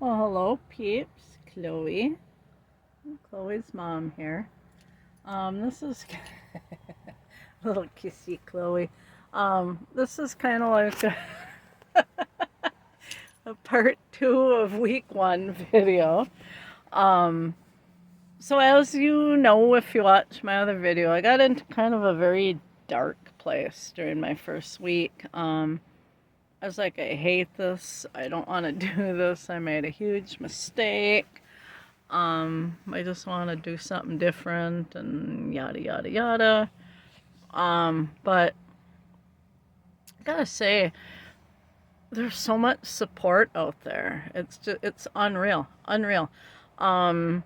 Well, hello, peeps. Chloe. Chloe's mom here. This is little kissy Chloe. This is kind of like a part two of week one video. Um, so as you know, if you watch my other video, I got into kind of a very dark place during my first week. I was like, I hate this. I don't want to do this. I made a huge mistake. I just want to do something different and yada yada yada. But I gotta say, there's so much support out there. It's unreal, unreal. Um,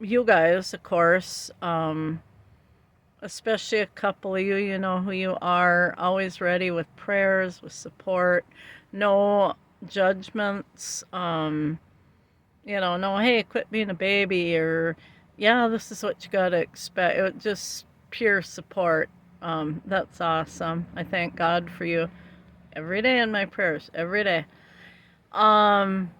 you guys, of course, especially a couple of you, you know who you are, always ready with prayers, with support, no judgments. No, hey, quit being a baby, or yeah, this is what you gotta expect. Just pure support. That's awesome. I thank God for you every day in my prayers, every day. Um,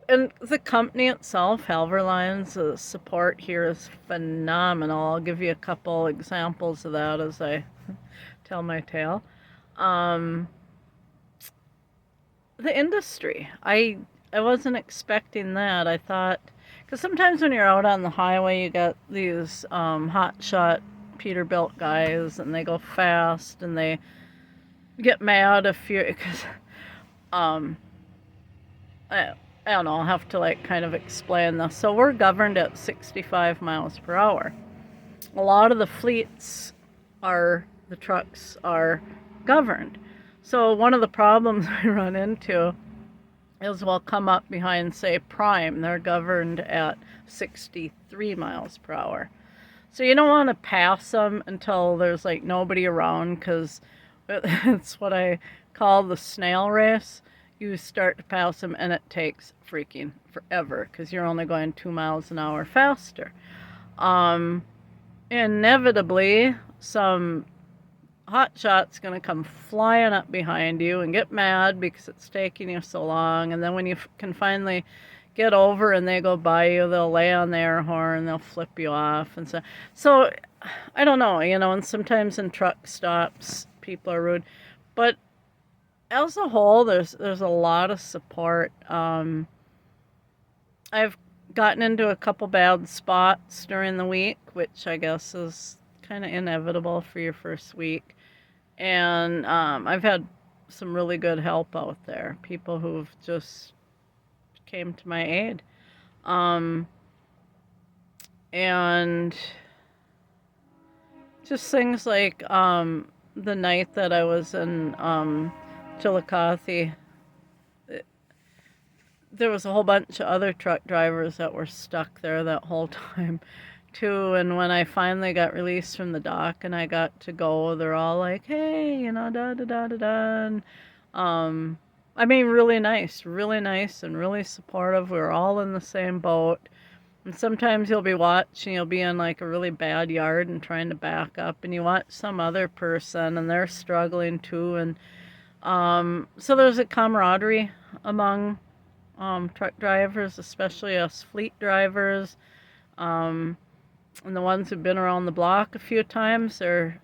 and the company itself, Halver Lions, the support here is phenomenal. I'll give you a couple examples of that as I tell my tale. Um, the industry. I wasn't expecting that. I thought, because sometimes when you're out on the highway, you got these hot shot Peterbilt guys, and they go fast, and they get mad if you, because um, I don't know. I'll have to like kind of explain this. So we're governed at 65 miles per hour. A lot of the fleets the trucks are governed. So one of the problems we run into is will come up behind, say, Prime. They're governed at 63 miles per hour. So you don't want to pass them until there's like nobody around, because it's what I call the snail race. You start to pass them and it takes freaking forever because you're only going 2 miles an hour faster. Um, Inevitably, some hotshot's going to come flying up behind you and get mad because it's taking you so long. And then when you can finally get over and they go by you, they'll lay on the air horn, they'll flip you off. And so I don't know, and sometimes in truck stops, people are rude. But as a whole, there's a lot of support. I've gotten into a couple bad spots during the week, which I guess is kind of inevitable for your first week. And I've had some really good help out there. People who've just came to my aid. And just things like the night that I was in Chillicothe, there was a whole bunch of other truck drivers that were stuck there that whole time too. And when I finally got released from the dock and I got to go, they're all like, hey, da da da da da. And, I mean, really nice and really supportive. We were all in the same boat. And sometimes you'll be watching, you'll be in like a really bad yard and trying to back up, and you watch some other person and they're struggling too. And so there's a camaraderie among truck drivers, especially us fleet drivers. Um, and the ones who've been around the block a few times are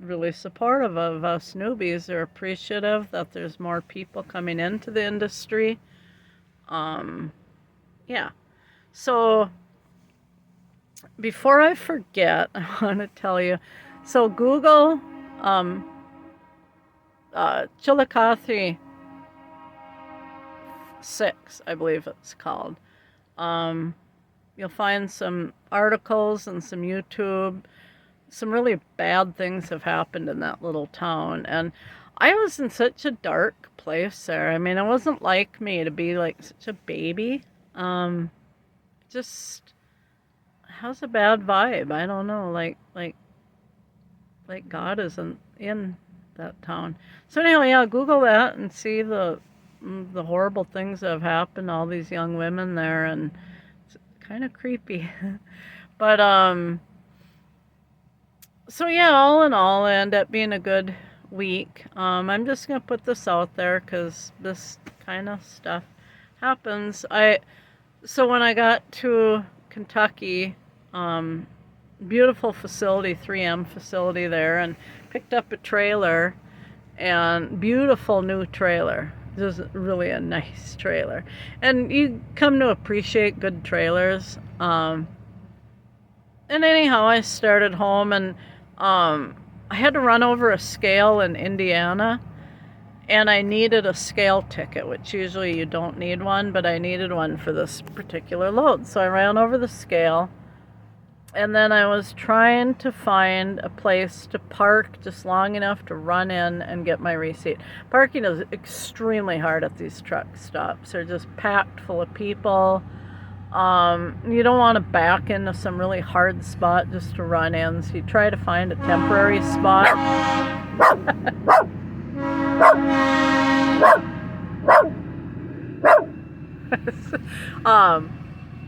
really supportive of us newbies. They're appreciative that there's more people coming into the industry. Yeah. So before I forget, I want to tell you. So Google Chillicothe 6, I believe it's called. Um, You'll find some articles and some YouTube. Some really bad things have happened in that little town. And I was in such a dark place there. I mean, it wasn't like me to be like such a baby. Just has a bad vibe. I don't know. Like God isn't in that town. So anyway, yeah, Google that and see the horrible things that have happened. All these young women there, and it's kind of creepy. But so yeah, all in all, it ended up being a good week. I'm just gonna put this out there because this kind of stuff happens. So when I got to Kentucky, beautiful facility, 3M facility there, and picked up a trailer, and beautiful new trailer. This is really a nice trailer. And you come to appreciate good trailers. And anyhow, I started home, and I had to run over a scale in Indiana, and I needed a scale ticket, which usually you don't need one, but I needed one for this particular load. So I ran over the scale, and then I was trying to find a place to park just long enough to run in and get my receipt. Parking is extremely hard at these truck stops. They're just packed full of people. You don't want to back into some really hard spot just to run in, so you try to find a temporary spot.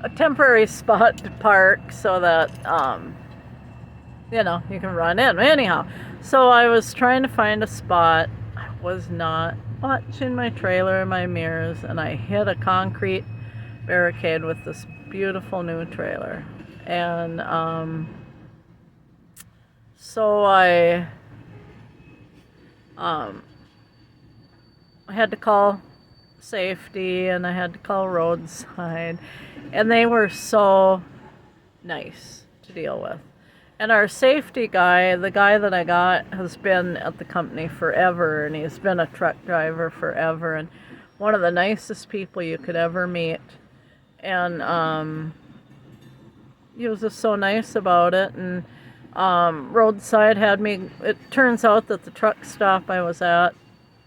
A temporary spot to park so that you can run in. Anyhow, so I was trying to find a spot. I was not watching my trailer in my mirrors, and I hit a concrete barricade with this beautiful new trailer. And so I had to call safety, and I had to call Roadside, and they were so nice to deal with. And our safety guy, the guy that I got, has been at the company forever, and he's been a truck driver forever, and one of the nicest people you could ever meet. And he was just so nice about it. And Roadside had me, it turns out that the truck stop I was at,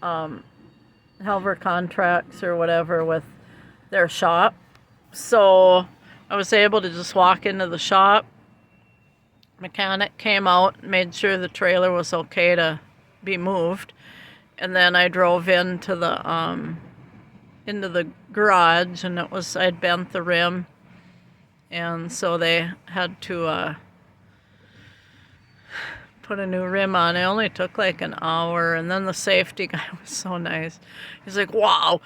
Halver Contracts or whatever with their shop. So I was able to just walk into the shop. Mechanic came out, made sure the trailer was okay to be moved. And then I drove into the garage, and I'd bent the rim, and so they had to put a new rim on. It only took like an hour, and then the safety guy was so nice. He's like, wow.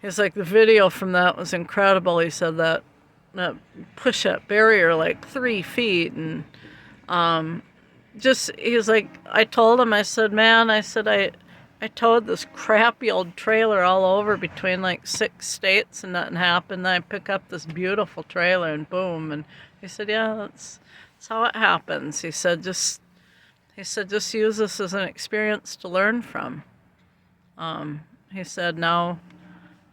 He's like, the video from that was incredible. He said that push-up barrier like 3 feet, and he's like, I told him, I said, man, I towed this crappy old trailer all over between like 6 states, and nothing happened. Then I pick up this beautiful trailer, and boom. And he said, yeah, that's how it happens. He said, just use this as an experience to learn from. He said, now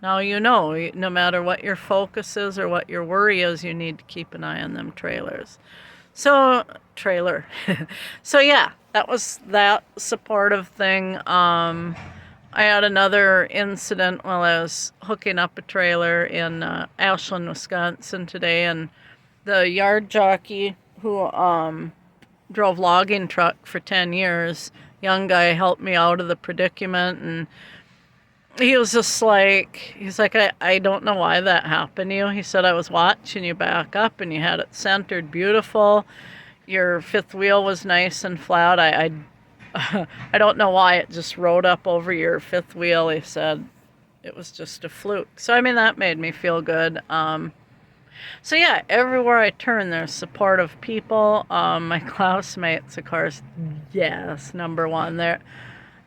no matter what your focus is or what your worry is, you need to keep an eye on them trailers. So yeah, that was that supportive thing. I had another incident while I was hooking up a trailer in Ashland, Wisconsin today, and the yard jockey who drove logging truck for 10 years, young guy, helped me out of the predicament, and he was just like, he's like, I don't know why that happened to you. He said, I was watching you back up, and you had it centered beautiful. Your fifth wheel was nice and flat. I don't know why it just rode up over your fifth wheel. He said it was just a fluke. So, I mean, that made me feel good. So, yeah, everywhere I turn, there's supportive people. My classmates, of course, yes, number one.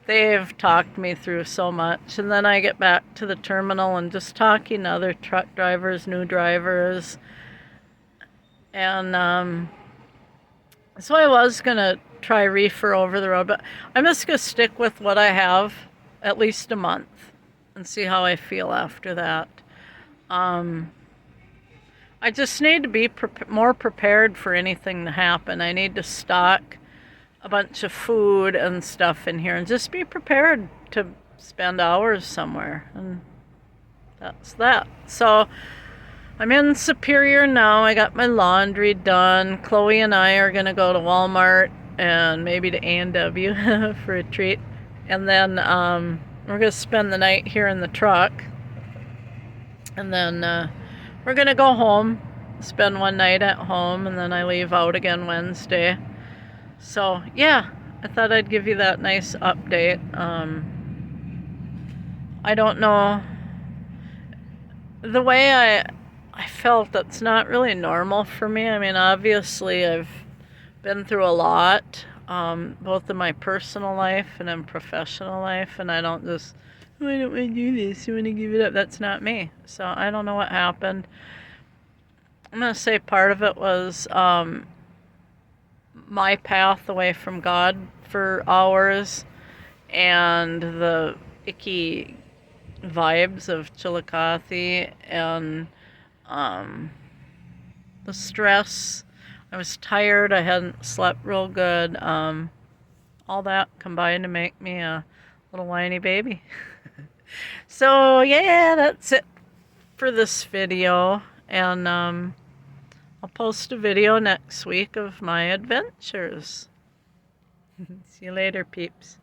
They've talked me through so much. And then I get back to the terminal and just talking to other truck drivers, new drivers. And so I was going to try reefer over the road, but I'm just going to stick with what I have at least a month and see how I feel after that. I just need to be more prepared for anything to happen. I need to stock a bunch of food and stuff in here and just be prepared to spend hours somewhere. And that's that. So I'm in Superior now. I got my laundry done. Chloe and I are going to go to Walmart and maybe to A&W for a treat. And then we're going to spend the night here in the truck. And then we're going to go home, spend one night at home, and then I leave out again Wednesday. So, yeah, I thought I'd give you that nice update. I don't know. the way I felt, that's not really normal for me. I mean, obviously I've been through a lot, both in my personal life and in professional life, and I don't just, oh, I don't want to do this, I want to give it up. That's not me. So I don't know what happened. I'm going to say part of it was my path away from God for hours and the icky vibes of Chillicothe and um, the stress. I was tired. I hadn't slept real good. All that combined to make me a little whiny baby. So yeah, that's it for this video. And I'll post a video next week of my adventures. See you later, peeps.